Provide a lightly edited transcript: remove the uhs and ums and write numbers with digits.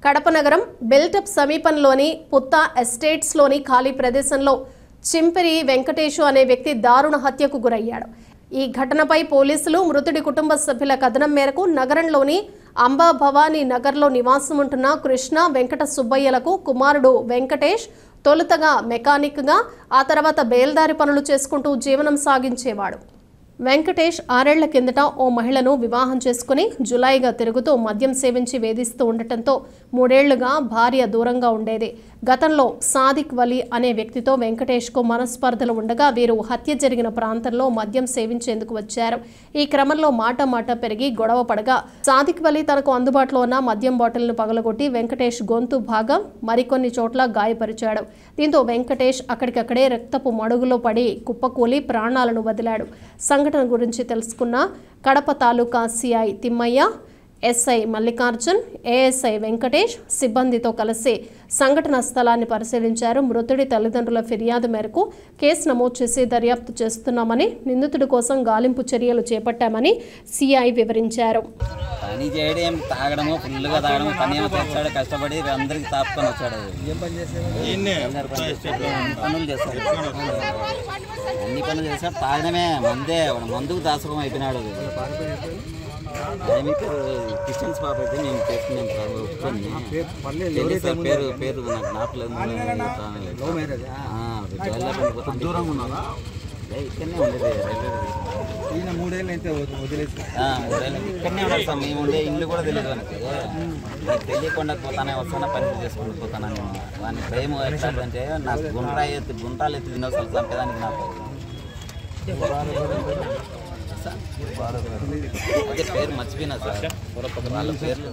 కడప నగరం బెల్టప్ సమీపంలోని పుత్తా ఎస్టేట్స్లోని ఖాళీ ప్రదేశంలో చింపిరి వెంకటేశు అనే వ్యక్తి దారుణ హత్యకు గురయ్యాడు. ఈ ఘటనపై పోలీసులు మృతుడి కుటుంబ సభ్యుల కథనం మేరకు నగరంలోని అంబా భవానీ నగర్లో నివాసం ఉంటున్న కృష్ణ వెంకట సుబ్బయ్యలకు కుమారుడు వెంకటేష్ తొలుతగా మెకానిక్గా ఆ తర్వాత బేల్దారి పనులు చేసుకుంటూ జీవనం సాగించేవాడు. వెంకటేష్ 6 ఏళ్ల కిందట ఓ మహిళను వివాహం చేసుకుని జులాయిగా తిరుగుతూ మద్యం సేవించి వేధిస్తూ ఉండటంతో 3 ఏళ్లుగా భార్య దూరంగా ఉండేది. గతంలో సాదిక్ వలీ అనే వ్యక్తితో వెంకటేష్కు మనస్పర్ధలు ఉండగా వీరు హత్య జరిగిన ప్రాంతంలో మద్యం సేవించేందుకు వచ్చారు. ఈ క్రమంలో మాట పెరిగి గొడవ పడగా సాదిక్ వలీ తనకు అందుబాటులో ఉన్న మద్యం బాటిల్ను పగలగొట్టి వెంకటేష్ గొంతు భాగం మరికొన్ని చోట్ల గాయపరిచాడు. దీంతో వెంకటేష్ అక్కడికక్కడే రక్తపు మడుగులో పడి కుప్పకూలి ప్రాణాలను వదిలాడు. సంఘటన గురించి తెలుసుకున్న Kadapa taluka CI Timmayya, SI Mallikarjun, ASI Venkatesh సిబ్బందితో కలిసి సంఘటన స్థలాన్ని పరిశీలించారు. మృతుడి తల్లిదండ్రుల ఫిర్యాదు మేరకు కేసు నమోదు చేసి దర్యాప్తు చేస్తున్నామని, నిందితుడి కోసం గాలింపు చర్యలు చేపట్టామని సిఐ వివరించారు. పని చేయడం, తాగడము, ఫుల్గా తాగడము, పని ఏమో తెచ్చాడు, కష్టపడి అందరికి తాపుకొని వచ్చాడు. పనులు చేస్తాడు, అన్ని పనులు చేస్తాడు. తాగడమే మందుకు దాసకం అయిపోయినాడు. క్రిస్టియన్స్ పాప అయితే మేము చేసుకున్నాం. పేరు పేరు నాకు నాపలేదు. దూరంగా ఉన్నారా? ఇక్కడనే ఉండేది. రైల్వే 3 ఏళ్ళు అయితే వదిలేసి 3 ఏళ్ళు ఇక్కడనే ఉండదు సార్. మేము ఉండే ఇల్లు కూడా తెలియదు మనకి. నాకు తెలియకుండా పోతానే వస్తానే పని చేసుకుంటూ పోతాను. వాడిని ప్రేమ ఎట్లాంటిదంటే నాకు గుంటాలు ఎత్తి తినవసరం చంపేదానికి నాకు అదే పేరు మర్చిపోయినా సార్. వాళ్ళ పేర్లు